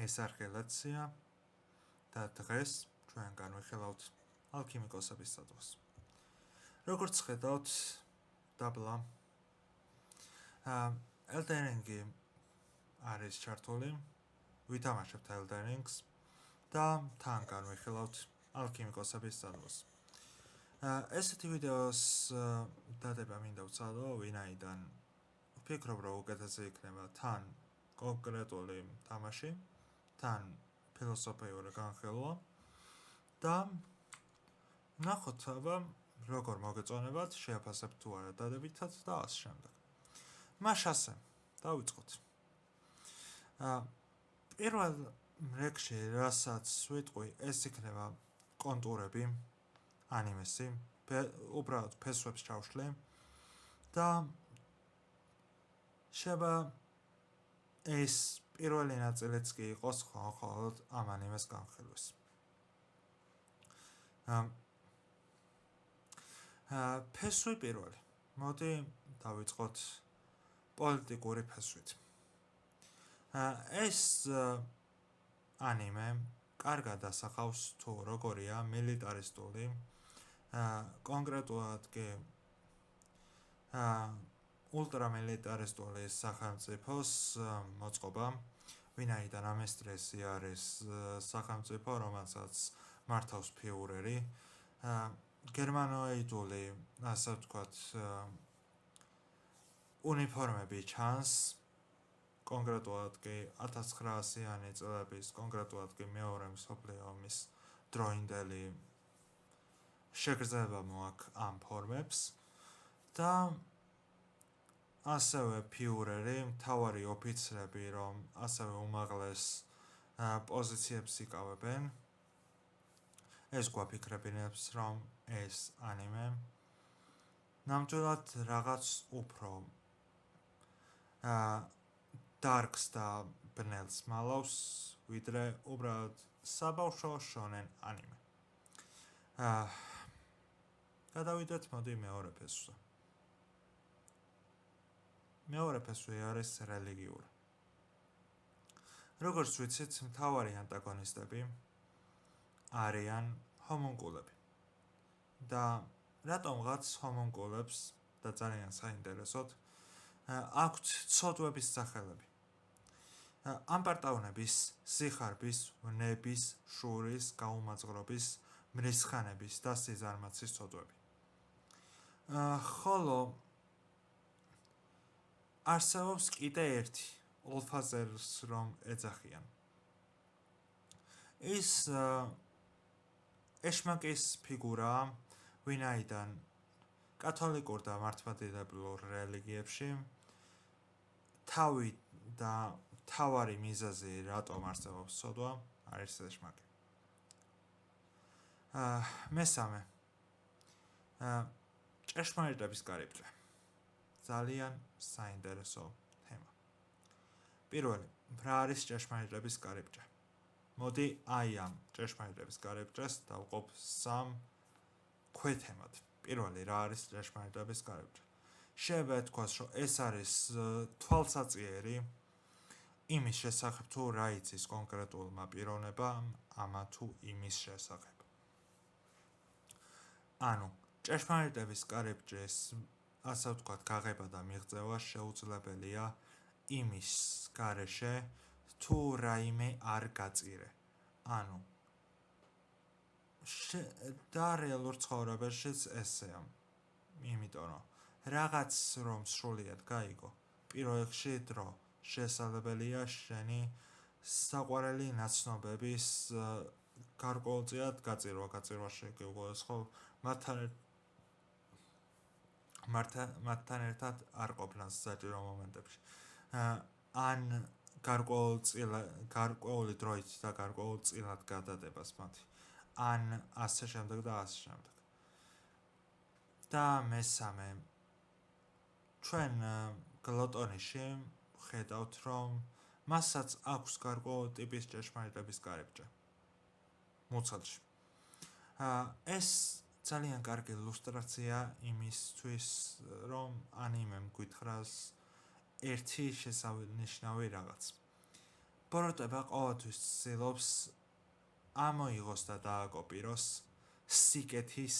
ეს არ ხელაცია და დღეს ჩვენ განვიხილავთ ალქიმიკოსების სადღს. როგორც ხედავთ, დაბლა Elden Ring არის ჩართული, ვითამაშებთ Elden Rings და თან განვიხილავთ ალქიმიკოსების სადღს. ესეთი ვიდეოს დადება მინდა ვცადო, ვინაიდან ვფიქრობ, რომ უკეთესი იქნება თან კონკრეტული თამაში, თან ფილოსოფიური განხილვა და ნახოთ, აბა როგორ მოგეწონებათ, შეაფასებთ თუ არა დადებითად და ასე შემდეგ. მას ასე დავიწყოთ. პირველ რიგში, რასაც ვიტყვი, ეს იქნება კონტურები, ანიმესი, უბრალოდ ფესვებს ჩავშლი და შეება ეს პირველი ნაწილიც კი იყოს მხოლოდ ამ ანიმეს განხილვის. ფესვი პირველი. მოდი დავიწყოთ პოლიტიკური ფესვით. ეს ანიმე კარგად ასახავს თუ როგორია მილიტარისტული, კონკრეტულად კი ულტრამილიტარისტული სახელმწიფოს მოწყობა, ვინაიდან ამესტრესი არის სახელმწიფო, რომელსაც მართავს ფიურერი, გერმანოიდული, ასე ვთქვათ, უნიფორმები ჩანს, კონკრეტულად კი 1900-იანი წლების, კონკრეტულად კი მეორე მსოფლიო ომის დროინდელი შეგრძნება მოაქვს ამ ფორმებს და ასევე ფიურერი, მთავარი ოფიცრები, რომ ასევე უმაღლეს პოზიციებს იკავებენ. ეს გვაფიქრებინებს, რომ ეს ანიმე ნამდვილად რაღაც უფრო დარკს და ბნელს მალავს, ვიდრე უბრალოდ საბავშვო შონენ ანიმე. გადავიდეთ მოდი მეორე ფესვზე. მეორე ფესვი არის რელიგიური. როგორც ვიცით, მთავარი ანტაგონისტები არიან ჰომუნკულები. და რატომღაც ჰომუნკულებს და ძალიან საინტერესოდ აქვთ ცოდვების სახელები. ამპარტავნების, სიხარბის, ვნების, შურის, გაუმაძღრობის, მრისხანების და სიზარმაცის ცოდვები. ხოლო არსებობს კიდე ერთი ოლფაზერს რომ ეძახიან. ის ეშმაკის ფიგურაა, ვინაიდან კათოლიკურ და მართლმადიდებლურ რელიგიებში თავი და მთავარი მიზეზი, რატომ არსებობს ცოდვა, არის ეშმაკი. მესამე, ჭეშმარიტების კარიბჭე. ძალიან საინტერესო თემა. პირველი, რა არის ჭეშმარიტების კარიბჭე? მოდი აი ამ ჭეშმარიტების კარიბჭეს დავყოფ სამ ქვეთემად. პირველი, რა არის ჭეშმარიტების კარიბჭე? შეიძლება თქვას, რომ ეს არის თვალსაწიერი იმის შესახებ, თუ რა იცის კონკრეტულმა პიროვნებამ ამა თუ იმის შესახებ. ანუ, ჭეშმარიტების კარიბჭეს, ასე ვთქვათ, გაღება და მიღწევა შეუძლებელია იმის გარეშე, თუ რაიმე არ გაწირე. ანუ, და რეალურ ცხოვრებაშიც ესეა. იმიტომ რომ რაღაც რომ სრულიად გაიგო, პირველ რიგში დრო შესაძლებელია შენი საყვარელი ნაცნობების გარკვეულწილად გაწირვაში კი უგულისხმობ მათთან ერთად არ ყოფნას საჭირო მომენტებში. ან გარკვეული დროით და გარკვეულწილად გადადებას მათი. ან ასე შემდეგ და ასე შემდეგ. და მესამე, ჩვენ გლოტონიში ხედავთ, რომ მასაც აქვს გარკვეული ტიპის ჭეშმარიტების კარიბჭე. მუცელში. ეს ძალიან კარგი ილუსტრაცია იმისთვის, რომ ანიმემ გვითხრას ერთი შესანიშნავი რაღაც. ბოროტება ყოველთვის ცდილობს ამოიღოს და დააკოპიროს სიკეთის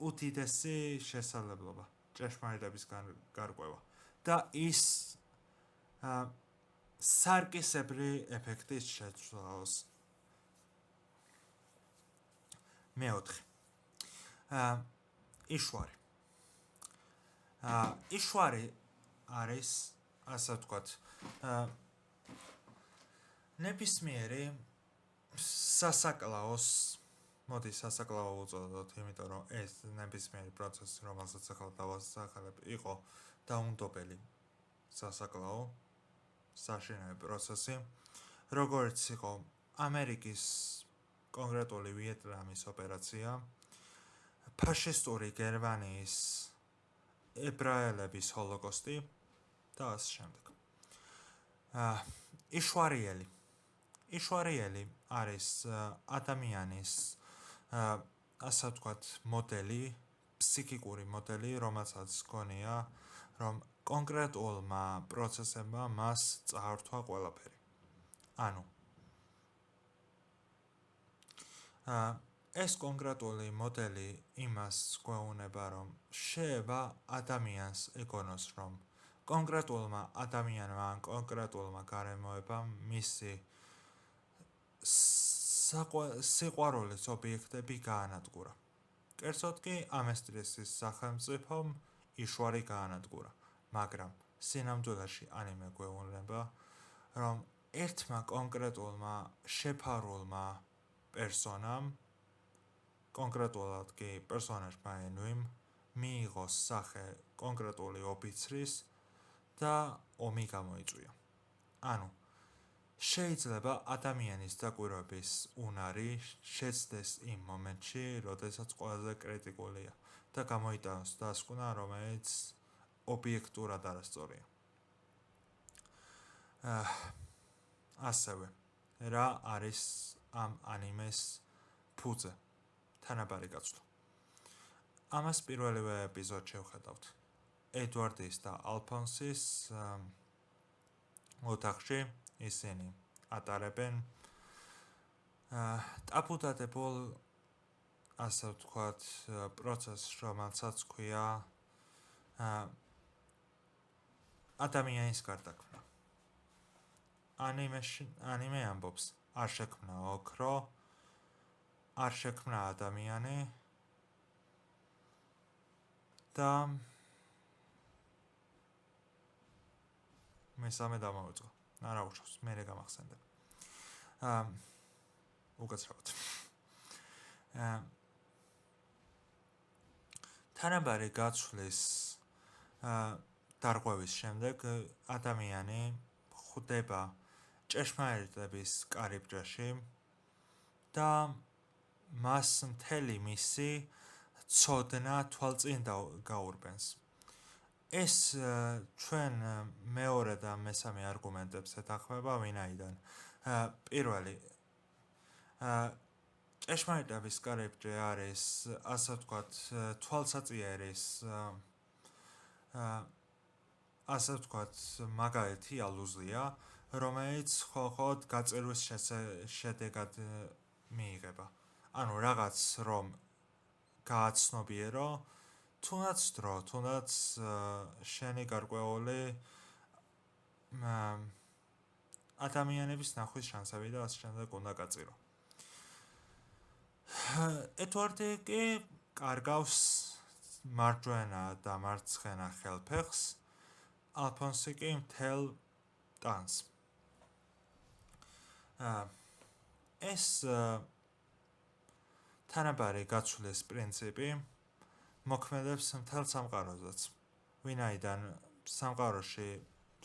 უდიდესი შესაძლებლობა ჭეშმარიტების გარკვევა და ის სარკისებრი ეფექტის შეცვლას. მეოთხე იშვარი. იშვარი არის, ასე ვთქვათ, ნებისმიერი სასაკლაოს, მოდი სასაკლაო უწოდოთ, იმიტომ რომ ეს ნებისმიერი პროცესი, რომელსაც ახლა დავასახელებ, იყო დაუნდობელი სასაკლაო, საშინაო პროცესი, როგორც იყო ამერიკის კონკრეტული ვიეტნამის ოპერაცია, ფაშისტური გერმანიის ებრაელების ჰოლოკოსტი და ასე შემდეგ. იშვარიელი არის ადამიანის, ასე ვთქვათ, მოდელი, ფსიქიკური მოდელი, რომელსაც ჰქონია, რომ კონკრეტულმა პროცესებმა მას წაართვა ყველაფერი. ანუ ეს კონკრეტული მოდელი იმას გვეუბნება, რომ შეება ადამიანს ეგონოს, რომ კონკრეტულმა ადამიანმა ან კონკრეტულმა გარემოებამ მისი სიყვარულის ობიექტები გაანადგურა. კერძოდ კი ამესტრისის სახელმწიფომ იშვარი გაანადგურა, მაგრამ სინამდვილეში ანიმე გვეუბნება, რომ ერთმა კონკრეტულმა შეფარულმა პერსონამ, კონკრეტულად კი პერსონაჟმა ენვიმ, მიიღოს სახე კონკრეტული ოფიცრის და ომი გამოიწვია. ანუ შეიძლება ადამიანის დაკვირვების უნარი შეცდეს იმ მომენტში, როდესაც ყველაზე კრიტიკულია და გამოიტანოს დასკვნა, რომელიც ობიექტურად არასწორია. ასევე რა არის ამ ანიმეს ფუძე, თანაბარი გაცვლა. ამას პირველივე ეპიზოდში ვხედავთ. ედვარდის და ალფონსის ოთახში ისინი ატარებენ ტაფუდადებულ, ასე ვთქვათ, პროცესს, რომელსაც ქვია ადამიანის გარდაქმნა. ანიმე ამბობს, არ შექმნა ოქრო, არ შექმნა ადამიანი და მესამე დამოვიწყო. არა უშავს, მერე გამახსენდებ. უკაცრავად. თანაბარი გაცვლის დარღვევის შემდეგ ადამიანი ხვდება ჭეშმარიტების კარიბჭეში და მას მთელი მისი ცოდნა თვალწინ გაურბენს. ეს ჩვენ მეორე და მესამე არგუმენტებს ეთანხმება, ვინაიდან პირველი ჭეშმარიტების კარიბჭე არის, ასე ვთქვათ, თვალსაწიერის, ასე ვთქვათ, მაგალითი ალუზია, რომელიც ხოხოდ გაწირვის შედეგად მიიღება. ანუ რაღაც რომ გააცნობიერო, თუნდაც დრო, თუნდაც შენი გარკვეული ადამიანების ნახვის შანსები და ასე შემდეგ უნდა გაწირო. ედვარდი კი კარგავს მარჯვენა და მარცხენა ხელფეხს, ალფონსი კი მთელ ტანს. ეს თანაბარი გაცვლის პრინციპი მოქმედებს მთელ სამყაროზეც, ვინაიდან სამყაროში,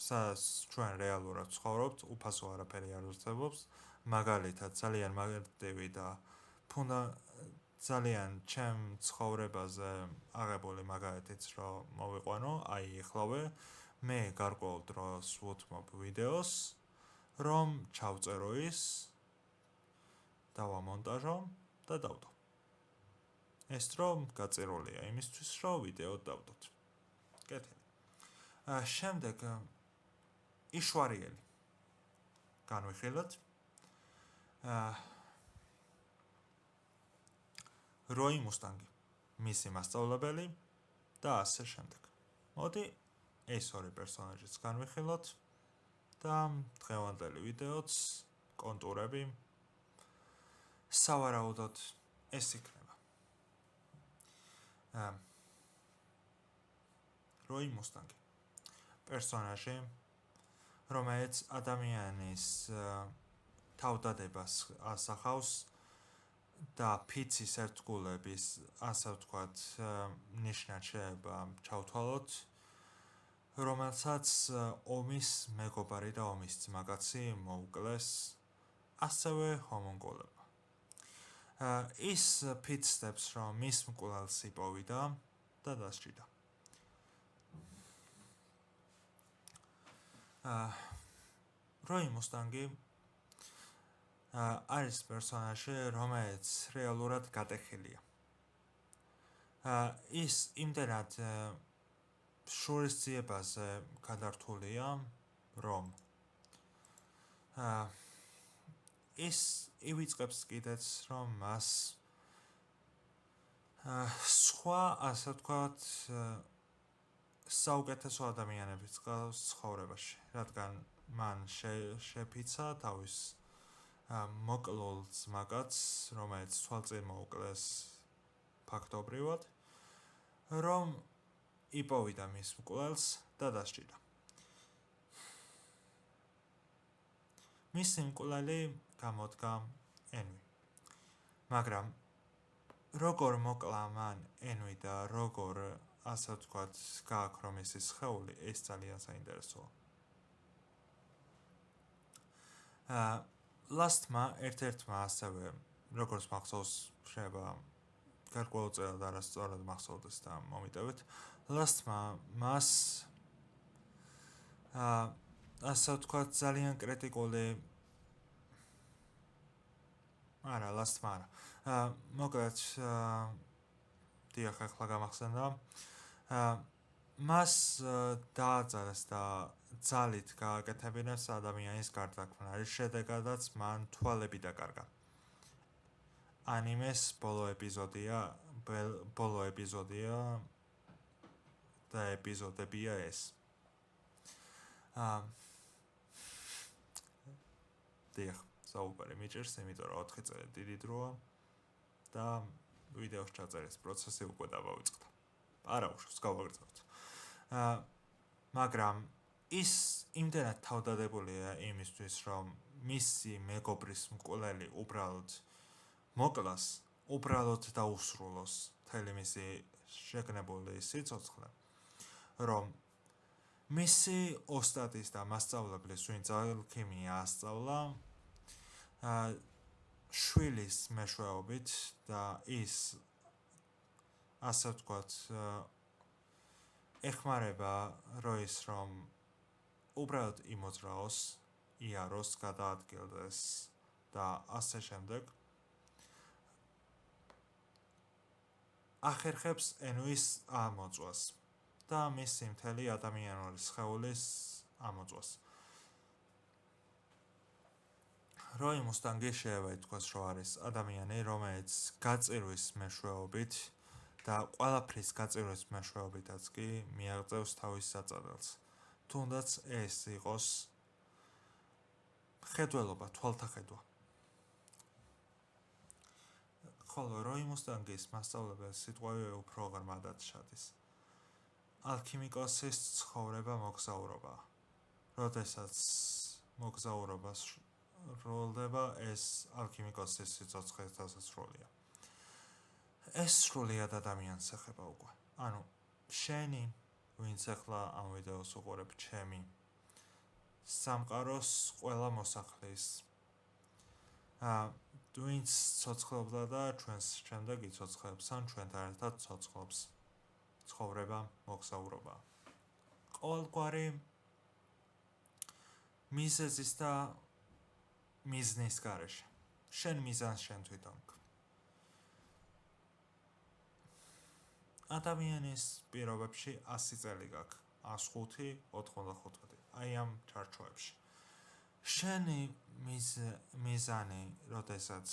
სადაც ჩვენ რეალურად ვცხოვრობთ, უფასო არაფერი არ არსებობს, მაგალითად ძალიან მაგალითები და ძალიან ჩემ ცხოვრებაზე აღებული მაგალითიც რომ მოვიყვანო, აი ეხლავე მე გარკვეულ დროს ვუთმობ ვიდეოს, რომ ჩავწერო ის, დავამონტაჟო და დავდო. ეს რომ გაწერილია იმისთვის, რომ ვიდეო დავდოთ. კეთილი. შემდეგ იშვარიელი. განვიხილოთ. როი მუსტანგი, მისი მასწავლებელი და ასე შემდეგ. მოდი ეს ორი პერსონაჟიც განვიხილოთ და დღევანდელი ვიდეოც კონტურები სავარაუდოდ ეს იქნება. როი მუსტანგი პერსონაჟი, რომელიც ადამიანის თავდადებას ასახავს და ფიცის ერთგულების, ასე ვთქვათ, ნიშნად შეიძლება ჩავთვალოთ, რომელსაც ომის მეგობარი და ომის ძმაკაცი მოუკლეს ასევე ჰომონკულებმა. ის ფიცდებს, რომ მის მკვლელს იპოვიდა და დასჭიდა. როი მუსტანგი არის პერსონაჟი, რომელიც რეალურად გატეხილია. ის იმდენად შურისძიებაზე გადართულია, რომ ის ივიწყებს კიდეც, რომ მას სხვა, ასე ვთქვათ, საუკეთესო ადამიანებიც გყავს ცხოვრებაში, რადგან მან შეფიცა თავის მოკლულ ძმაკაც, რომელიც თვალწინ მოუკლეს ფაქტობრივად, რომ იპოვიდა მის მკვლელს და დასჭიდა. მისი მკვლელი გამოდგა ენვი. მაგრამ როგორ მოკლა მან ენვი და როგორ, ასე ვთქვათ, გააქრო მისი სხეული, ეს ძალიან საინტერესოა. ლასტმა ერთ-ერთმა ასევე, როგორც მახსოვს, შეიძლება გარკვეულწილად არასწორად მახსოვდეს და მომიტევეთ, ლასტმა მას ასე ვთქვათ, ძალიან კრიტიკული ლასტმა არა. მოკლედ, დიახ, ახლა გამახსენდა. მას დააძალეს და ძალით გააკეთებინეს ადამიანის გარდაქმნა, რის შედეგადაც მან თვალები დაკარგა. ანიმეს ბოლო ეპიზოდია და ეპიზოდებია ეს. დიახ, საუბარი მიჭირს, იმიტომ რომ 4 წელი დიდი დროა და ვიდეოს ჩაწერის პროცესი უკვე დავავიწყდა. არა უშავს, გავაგრძელოთ. მაგრამ ის იმდენად თავდადებულია იმისთვის, რომ მისი მეგობრის მკვლელი უბრალოდ მოკლას, უბრალოდ დაუსრულოს მთელი მისი შეგნებული სიცოცხლე, რომ მისი ოსტატის და მასწავლებლის, ვინც ალქიმია ასწავლა, შვილის მეშვეობით და ის, ასე ვთქვათ, ეხმარება როის, რომ უბრალოდ იმოძრაოს, იაროს, გადაადგილდეს და ასე შემდეგ, ახერხებს ენვის ამოწვას და მისი მთელი ადამიანური სხეულის ამოწვას. როი მუსტანგი შეიძლება ითქვას, რომ არის ადამიანი, რომელიც გაწირვის მეშვეობით და ყველაფრის გაწირვის მეშვეობითაც კი მიაღწევს თავის საწადელს. თუნდაც ეს იყოს ხედველობა, თვალთახედვა. ხოლო როი მუსტანგის მასწავლებლის სიტყვები უფრო ღრმადად ჩადის. ალქიმიკოსის ცხოვრება მოგზაურობაა. როდესაც მოგზაურობას როლდება, ეს ალქიმიკოსის სიცოცხლის დასასრულია. ეს სრულიად ადამიანს ეხება უკვე. ანუ შენი, ვინც ახლა ამ ვიდეოს უყურებ, ჩემი სამყაროს ყველა მოსახლის, ვინც ცოცხლობდა და ჩვენს შემდეგ იცოცხლებს, ან ჩვენთან ერთად ცოცხლობს. ცხოვრება, მოგზაურობა. ყოველგვარი მიზეზის და მიზნის გარეშე. შენ მიზანს შენ თვითონ. ადამიანის პირობებში 100 წელი გაქვს, 105, 95. აი ამ ჩარჩოებში. შენი მიზანი, როდესაც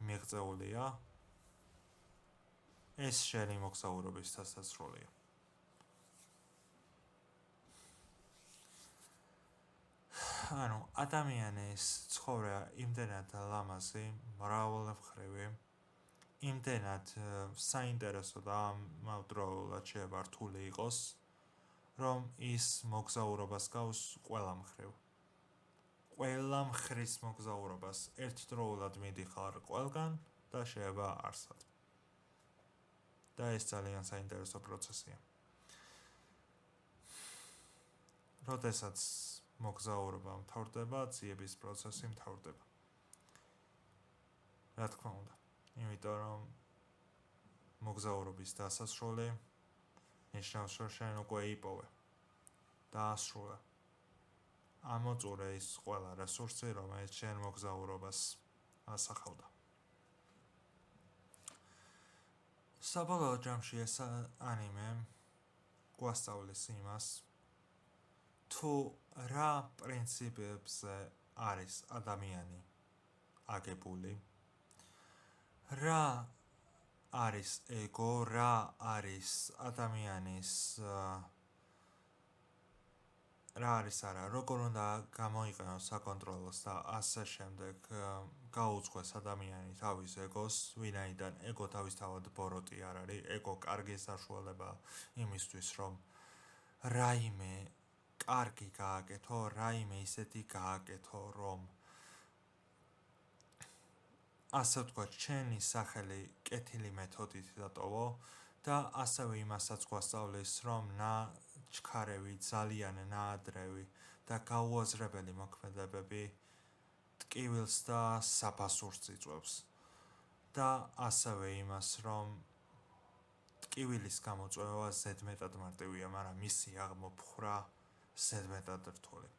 მიღწეულია, ეს შენი მოგზაურობის დასასრულია. ანუ ადამიანის ცხოვრება იმდენად ლამაზი, მრავალმხრივი, იმდენად საინტერესო და ამავდროულად შეიძლება რთული იყოს, რომ ის მოგზაურობას გავს ყველა მხრივ. ყველა მხრის მოგზაურობას ერთდროულად მიდიხარ ყველგან და შეიძლება არსად. და ეს ძალიან საინტერესო პროცესია. როდესაც მოგზაურობა მთავრდება, ძიების პროცესი მთავრდება. რა თქმა უნდა, იმიტომ რომ მოგზაურობის დასასრული ნიშნავს, რომ შენ უკვე იპოვე და ასრულე. ამოწურე ის ყველა რესურსი, რომელიც შენ მოგზაურობას ასახავდა. საბოლოო ჯამში ეს ანიმე გვასწავლის იმას, თუ რა პრინციპებზე არის ადამიანი აგებული, რა არის ეგო, რა არის ადამიანის რა არის არა, როგორ უნდა გამოიყენოს საკონტროლოს და ასე შემდეგ გაუძღვეს ადამიანი თავის ეგოს, ვინაიდან ეგო თავისთავად ბოროტი არ არის, ეგო კარგი საშუალება იმისთვის, რომ რაიმე კარგი გააკეთო, რაიმე ისეთი გააკეთო, რომ ასე ვთქვათ, ჩენი სახელი კეთილი მეთოდით დატოვო და ასევე იმასაც გვასწავლის, რომ ჩქარევი, ძალიან ნაადრევი და გაუაზრებელი მოქმედებები ტკივილს და საფასურს იწვევს. და ასევე იმას, რომ ტკივილის გამოწვევა ზედმეტად მარტივია, მაგრამ მისი აღმოფხვრა ზედმეტად რთული.